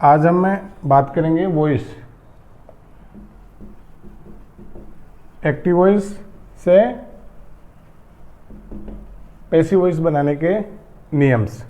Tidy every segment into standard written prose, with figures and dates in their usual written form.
आज हम बात करेंगे वॉइस, एक्टिव वॉइस से पैसिव वॉइस बनाने के नियम्स।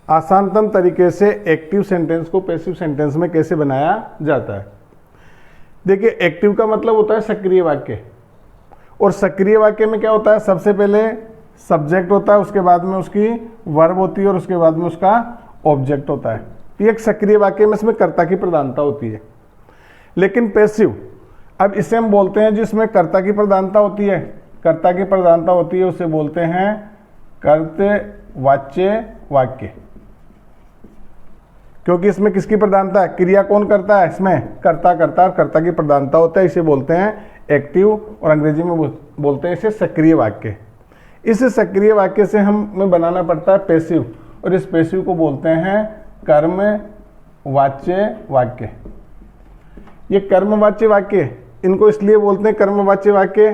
आसानतम तरीके से एक्टिव सेंटेंस को पैसिव सेंटेंस में कैसे बनाया जाता है। देखिए, एक्टिव का मतलब होता है सक्रिय वाक्य, और सक्रिय वाक्य में क्या होता है, सबसे पहले सब्जेक्ट होता है, उसके बाद में उसकी वर्ब होती है और उसके बाद में उसका ऑब्जेक्ट होता है। ये एक सक्रिय वाक्य में इसमें कर्ता की प्रधानता होती है। लेकिन पैसिव, अब इसे हम बोलते हैं जिसमें कर्ता की प्रधानता होती है, कर्ता की प्रधानता होती है उसे बोलते हैं कर्तवाच्य वाक्य। क्योंकि इसमें किसकी प्रधानता है, क्रिया कौन करता है, इसमें कर्ता करता है और कर्ता की प्रधानता होता है, इसे बोलते हैं एक्टिव, और अंग्रेजी में बोलते हैं इसे सक्रिय वाक्य। इस सक्रिय वाक्य से हमें बनाना पड़ता है पैसिव, और इस पैसिव को बोलते हैं कर्मवाच्य वाक्य। ये कर्मवाच्य वाक्य, इनको इसलिए बोलते हैं कर्मवाच्य वाक्य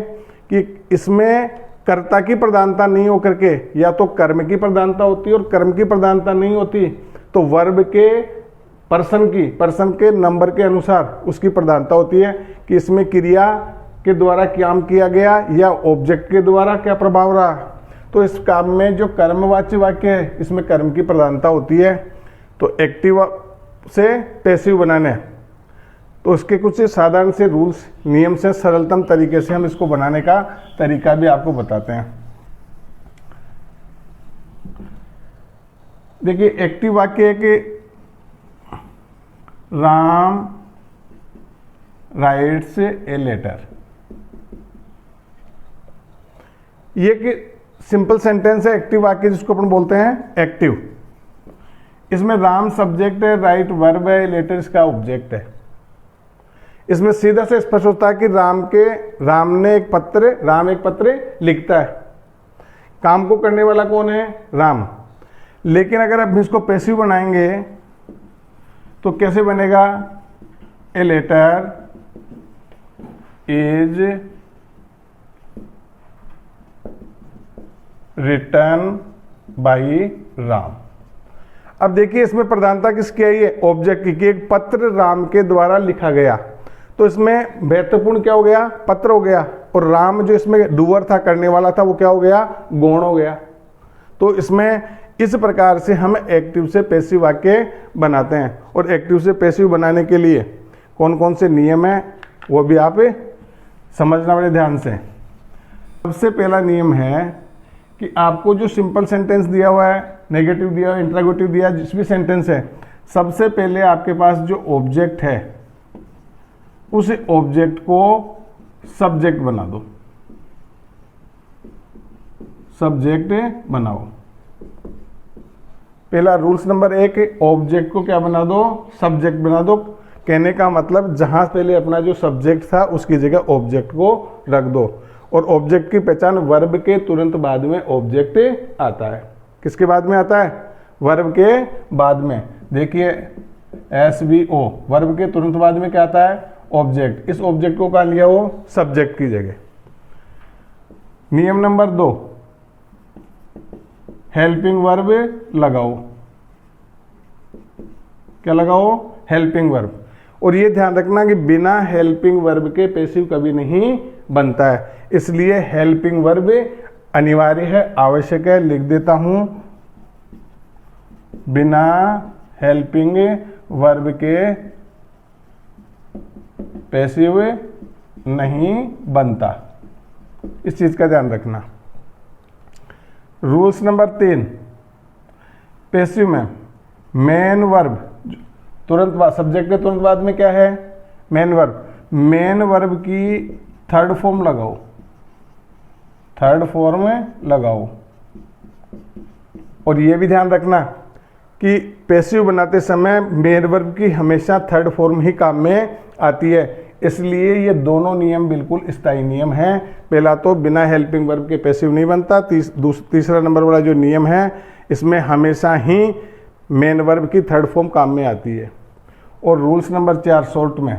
कि इसमें कर्ता की प्रधानता नहीं होकर के या तो कर्म की प्रधानता होती है, और कर्म की प्रधानता नहीं होती तो वर्ब के पर्सन के नंबर के अनुसार उसकी प्रधानता होती है कि इसमें क्रिया के द्वारा काम किया गया या ऑब्जेक्ट के द्वारा क्या प्रभाव रहा। तो इस काम में जो कर्मवाच्य वाक्य है इसमें कर्म की प्रधानता होती है। तो एक्टिव से पैसिव बनाने, तो उसके कुछ साधारण से रूल्स नियम से सरलतम तरीके से हम इसको बनाने का तरीका भी आपको बताते हैं। देखिए, एक्टिव वाक्य है कि राम राइट्स ए लेटर। ये कि सिंपल सेंटेंस है, एक्टिव वाक्य जिसको अपन बोलते हैं एक्टिव। इसमें राम सब्जेक्ट है, राइट वर्ब है, लेटर इसका ऑब्जेक्ट है। इसमें सीधा से स्पष्ट होता है कि राम एक पत्र लिखता है। काम को करने वाला कौन है, राम। लेकिन अगर आप इसको पैसिव बनाएंगे तो कैसे बनेगा, a letter is written by Ram. अब देखिए, इसमें प्रधानता किसकी है, ये ऑब्जेक्ट की, एक पत्र राम के द्वारा लिखा गया। तो इसमें महत्वपूर्ण क्या हो गया, पत्र हो गया, और राम जो इसमें डूअर था, करने वाला था, वो क्या हो गया, गौण हो गया। तो इसमें इस प्रकार से हम एक्टिव से पैसिव वाक्य बनाते हैं। और एक्टिव से पैसिव बनाने के लिए कौन कौन से नियम है वो भी आप समझना बड़े ध्यान से। सबसे पहला नियम है कि आपको जो सिंपल सेंटेंस दिया हुआ है, नेगेटिव दिया हुआ है, इंट्रोगेटिव दिया, जिस भी सेंटेंस है, सबसे पहले आपके पास जो ऑब्जेक्ट है उस ऑब्जेक्ट को सब्जेक्ट बना दो, सब्जेक्ट बनाओ। पहला रूल्स नंबर 1, ऑब्जेक्ट को क्या बना दो, सब्जेक्ट बना दो। कहने का मतलब जहां पहले अपना जो सब्जेक्ट था उसकी जगह ऑब्जेक्ट को रख दो। और ऑब्जेक्ट की पहचान वर्ब के तुरंत बाद में ऑब्जेक्ट आता है। किसके बाद में आता है, वर्ब के बाद में। देखिए, SVO, वर्ब के तुरंत बाद में क्या आता है, ऑब्जेक्ट। इस ऑब्जेक्ट को कहाँ लिया हो, सब्जेक्ट की जगह। नियम नंबर 2, हेल्पिंग वर्ब लगाओ। क्या लगाओ, हेल्पिंग वर्ब। और ये ध्यान रखना कि बिना हेल्पिंग वर्ब के पैसिव कभी नहीं बनता है, इसलिए हेल्पिंग वर्ब अनिवार्य है, आवश्यक है। लिख देता हूं, बिना हेल्पिंग वर्ब के पैसिव नहीं बनता, इस चीज का ध्यान रखना। रूल्स नंबर 3, पैसिव में मेन वर्ब तुरंत बाद, सब्जेक्ट के तुरंत बाद में क्या है, मेन वर्ब। मेन वर्ब की थर्ड फॉर्म लगाओ, थर्ड फॉर्म लगाओ। और ये भी ध्यान रखना कि पैसिव बनाते समय मेन वर्ब की हमेशा थर्ड फॉर्म ही काम में आती है, इसलिए ये दोनों नियम बिल्कुल स्थायी नियम हैं। पहला तो बिना हेल्पिंग वर्ब के पैसिव नहीं बनता। तीसरा नंबर वाला जो नियम है इसमें हमेशा ही मेन वर्ब की थर्ड फॉर्म काम में आती है। और रूल्स नंबर 4, शॉर्ट में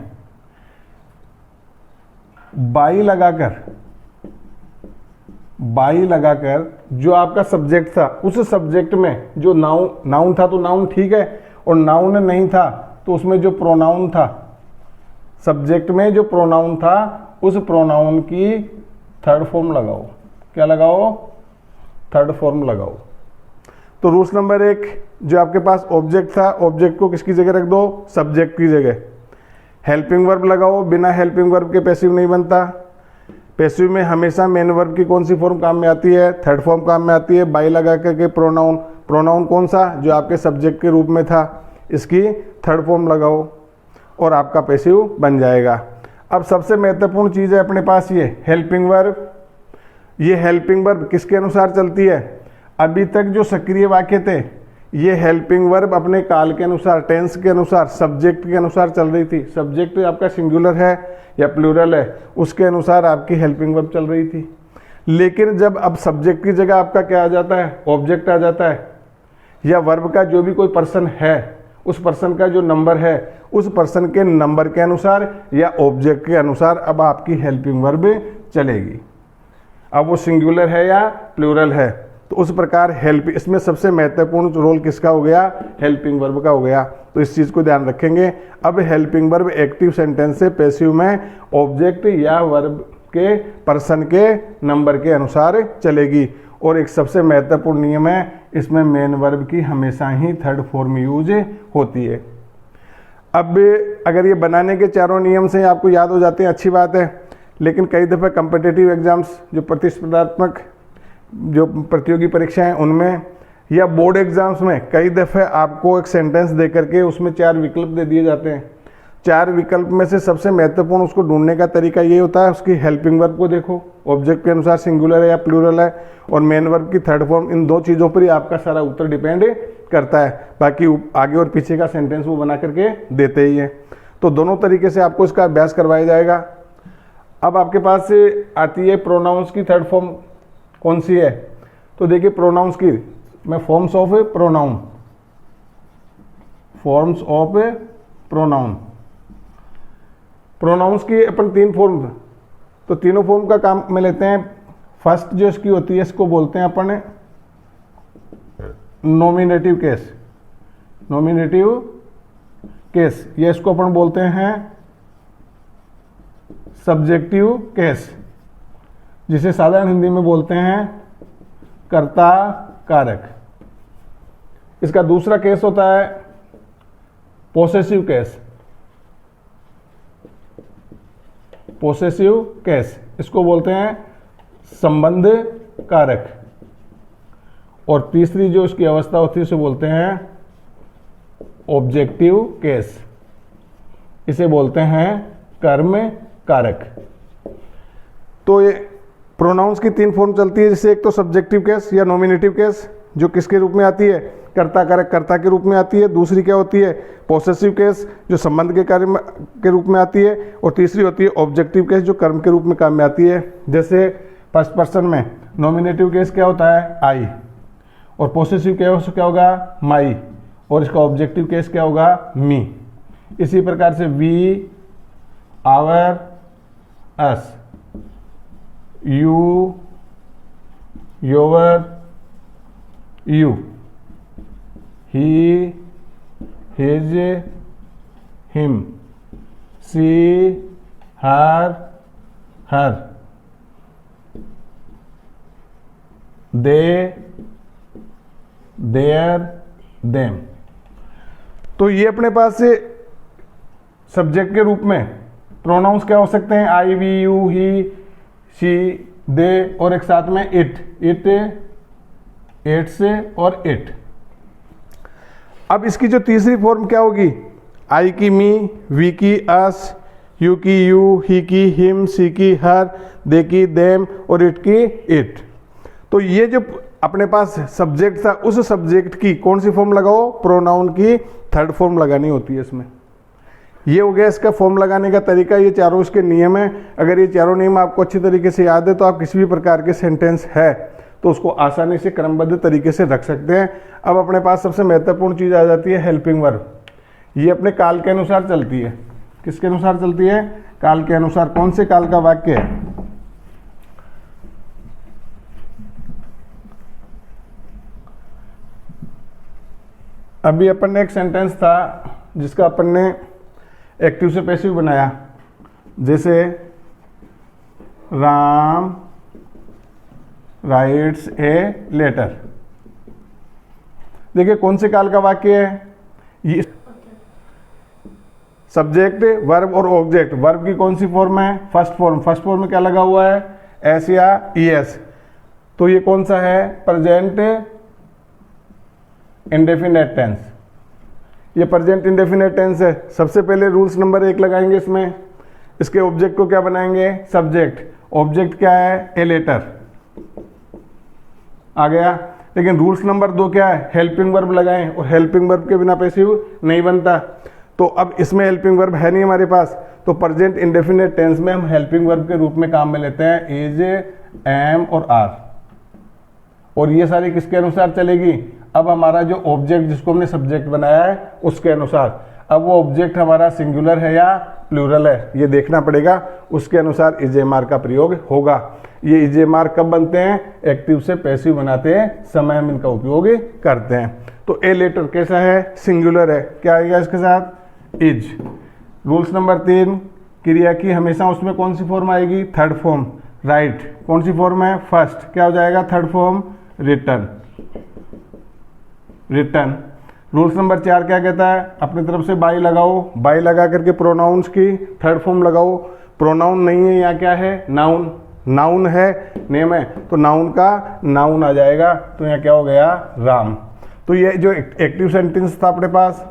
बाई लगाकर जो आपका सब्जेक्ट था उस सब्जेक्ट में जो नाउन था तो नाउन ठीक है, और नाउन नहीं था तो उसमें जो प्रोनाउन था, सब्जेक्ट में जो प्रोनाउन था उस प्रोनाउन की थर्ड फॉर्म लगाओ। क्या लगाओ? थर्ड फॉर्म लगाओ। तो रूल्स नंबर 1, जो आपके पास ऑब्जेक्ट था, ऑब्जेक्ट को किसकी जगह रख दो? सब्जेक्ट की जगह। हेल्पिंग वर्ब लगाओ, बिना हेल्पिंग वर्ब के पैसिव नहीं बनता। पैसिव में हमेशा मेन वर्ब की कौन सी फॉर्म काम में आती है? थर्ड फॉर्म काम में आती है। बाई लगा करके प्रोनाउन, प्रोनाउन कौन सा? जो आपके सब्जेक्ट के रूप में था, इसकी थर्ड फॉर्म लगाओ और आपका पैसिव बन जाएगा। अब सबसे महत्वपूर्ण चीज़ है अपने पास ये हेल्पिंग वर्ब। ये हेल्पिंग वर्ब किसके अनुसार चलती है? अभी तक जो सक्रिय वाक्य थे, ये हेल्पिंग वर्ब अपने काल के अनुसार, टेंस के अनुसार, सब्जेक्ट के अनुसार चल रही थी। सब्जेक्ट आपका सिंगुलर है या प्लूरल है, उसके अनुसार आपकी हेल्पिंग वर्ब चल रही थी। लेकिन जब अब सब्जेक्ट की जगह आपका क्या आ जाता है? ऑब्जेक्ट आ जाता है, या वर्ब का जो भी कोई पर्सन है, उस पर्सन का जो नंबर है, उस पर्सन के नंबर के अनुसार या ऑब्जेक्ट के अनुसार अब आपकी हेल्पिंग वर्ब चलेगी। अब वो सिंगुलर है या प्लूरल है, तो उस प्रकार हेल्प, इसमें सबसे महत्वपूर्ण रोल किसका हो गया? हेल्पिंग वर्ब का हो गया। तो इस चीज़ को ध्यान रखेंगे। अब हेल्पिंग वर्ब एक्टिव सेंटेंस से पैसिव में ऑब्जेक्ट या वर्ब के पर्सन के नंबर के अनुसार चलेगी। और एक सबसे महत्वपूर्ण नियम है, इसमें मेन वर्ब की हमेशा ही थर्ड फॉर्म यूज होती है। अब अगर ये बनाने के चारों नियम से आपको याद हो जाते हैं, अच्छी बात है। लेकिन कई दफ़े कम्पिटिटिव एग्जाम्स, जो प्रतिस्पर्धात्मक जो प्रतियोगी परीक्षाएं, उनमें या बोर्ड एग्जाम्स में कई दफ़े आपको एक सेंटेंस दे करके उसमें 4 विकल्प दे दिए जाते हैं। 4 विकल्प में से सबसे महत्वपूर्ण उसको ढूंढने का तरीका ये होता है, उसकी हेल्पिंग वर्ब को देखो, ऑब्जेक्ट के अनुसार सिंगुलर है या प्लूरल है, और मेन वर्ब की थर्ड फॉर्म। इन 2 चीज़ों पर ही आपका सारा उत्तर डिपेंड करता है। बाकी आगे और पीछे का सेंटेंस वो बना करके देते ही हैं। तो दोनों तरीके से आपको इसका अभ्यास करवाया जाएगा। अब आपके पास आती है प्रोनाउंस की थर्ड फॉर्म कौन सी है? तो देखिए प्रोनाउंस की मैं forms of pronoun, forms of pronoun, pronouns की अपन 3 फॉर्म, तो तीनों फॉर्म का काम में लेते हैं। फर्स्ट जो इसकी होती है, इसको बोलते हैं अपन नॉमिनेटिव केस। नॉमिनेटिव केस, ये इसको अपन बोलते हैं सब्जेक्टिव केस, जिसे साधारण हिंदी में बोलते हैं कर्ता कारक। इसका दूसरा केस होता है पोसेसिव केस। पोसेसिव केस, इसको बोलते हैं संबंध कारक। और तीसरी जो इसकी अवस्था होती है उसे बोलते हैं ऑब्जेक्टिव केस, इसे बोलते हैं कर्म कारक। तो ये प्रोनाउंस की 3 फॉर्म चलती है, जैसे एक तो सब्जेक्टिव केस या नॉमिनेटिव केस, जो किसके रूप में आती है? कर्ता कारक, कर्ता के रूप में आती है। दूसरी क्या होती है? पोसेसिव केस, जो संबंध के कार्य के रूप में आती है। और तीसरी होती है ऑब्जेक्टिव केस, जो कर्म के रूप में काम में आती है। जैसे फर्स्ट पर्सन में नॉमिनेटिव केस क्या होता है? आई, और पोसेसिव केस क्या होगा? माई, और इसका ऑब्जेक्टिव केस क्या होगा? मी। इसी प्रकार से we, our, us, you, your, you, he, his, him, she, her, her, they, their, them. तो ये अपने पास से सब्जेक्ट के रूप में प्रोनाउंस क्या हो सकते हैं? आई, वी, यू, ही, शी, दे, और एक साथ में इट, इट, इट्स और इट। अब इसकी जो तीसरी फॉर्म क्या होगी? आई की मी, वी की अस, यू की यू, ही की हिम, सी की हर, दे की देम, और इट की इट। तो ये जो अपने पास सब्जेक्ट था, उस सब्जेक्ट की कौन सी फॉर्म लगाओ? प्रोनाउन की थर्ड फॉर्म लगानी होती है इसमें। ये हो गया इसका फॉर्म लगाने का तरीका। ये चारों इसके नियम है। अगर ये चारों नियम आपको अच्छी तरीके से याद है तो आप किसी भी प्रकार के सेंटेंस है तो उसको आसानी से क्रमबद्ध तरीके से रख सकते हैं। अब अपने पास सबसे महत्वपूर्ण चीज़ आ जाती है हेल्पिंग वर्ब। ये अपने काल के अनुसार चलती है। किसके अनुसार चलती है? काल के अनुसार। कौन से काल का वाक्य है? अभी अपन ने एक सेंटेंस था जिसका अपन ने एक्टिव से पैसिव बनाया, जैसे राम राइट्स ए लेटर। देखिए कौन से काल का वाक्य है ये? सब्जेक्ट, वर्ब और ऑब्जेक्ट। वर्ब की कौन सी फॉर्म है? First form. फर्स्ट फॉर्म में क्या लगा हुआ है? एस या ईएस। तो ये कौन सा है? Present indefinite tense. ये प्रेजेंट इंडेफिनेट टेंस है। सबसे पहले रूल्स नंबर 1 लगाएंगे इसमें। इसके ऑब्जेक्ट को क्या बनाएंगे? सब्जेक्ट। ऑब्जेक्ट क्या है? A letter. आ गया। लेकिन रूल्स नंबर 2 क्या है? हेल्पिंग वर्ब लगाएं, और हेल्पिंग वर्ब के बिना पैसिव नहीं बनता। तो अब इसमें हेल्पिंग वर्ब है नहीं हमारे पास, तो प्रेजेंट इंडेफिनेट टेंस में हम हेल्पिंग वर्ब के रूप में काम में लेते हैं इज, एम और आर। और ये सारी किसके अनुसार चलेगी? अब हमारा जो ऑब्जेक्ट जिसको हमने सब्जेक्ट बनाया है उसके अनुसार। अब वो ऑब्जेक्ट हमारा सिंगुलर है या प्लूरल है ये देखना पड़ेगा, उसके अनुसार इज एम आर का प्रयोग होगा। ये इज एम आर कब बनते हैं? एक्टिव से पैसिव बनाते हैं समय हम इनका उपयोग करते हैं। तो ए लेटर कैसा है? सिंगुलर है। क्या आएगा इसके साथ? इज। रूल्स नंबर 3, क्रिया की हमेशा उसमें कौन सी फॉर्म आएगी? Third form. राइट कौन सी फॉर्म है? फर्स्ट। क्या हो जाएगा? Third form. Return. Return. Rules number 4 क्या कहता है? अपनी तरफ से बाई लगाओ। बाई लगा करके प्रोनाउंस की थर्ड फॉर्म लगाओ। प्रोनाउन नहीं है, यहाँ क्या है? नाउन। नाउन है, नेम है, तो नाउन का नाउन आ जाएगा। तो यहाँ क्या हो गया? राम। तो ये जो एक्टिव सेंटेंस था अपने पास,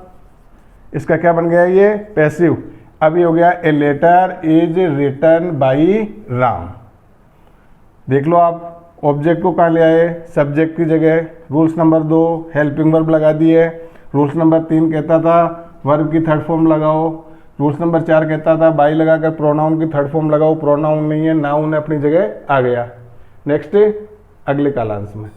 इसका क्या बन गया? ये पैसिव। अब ये हो गया a letter is written by Ram. देख लो आप ऑब्जेक्ट को कहाँ ले आए? सब्जेक्ट की जगह। रूल्स नंबर 2 हेल्पिंग वर्ब लगा दिए। रूल्स नंबर 3 कहता था वर्ब की थर्ड फॉर्म लगाओ। रूल्स नंबर 4 कहता था बाई लगाकर प्रोनाउन की थर्ड फॉर्म लगाओ। प्रोनाउन नहीं है, नाउन है, अपनी जगह आ गया। नेक्स्ट अगले कालांश में।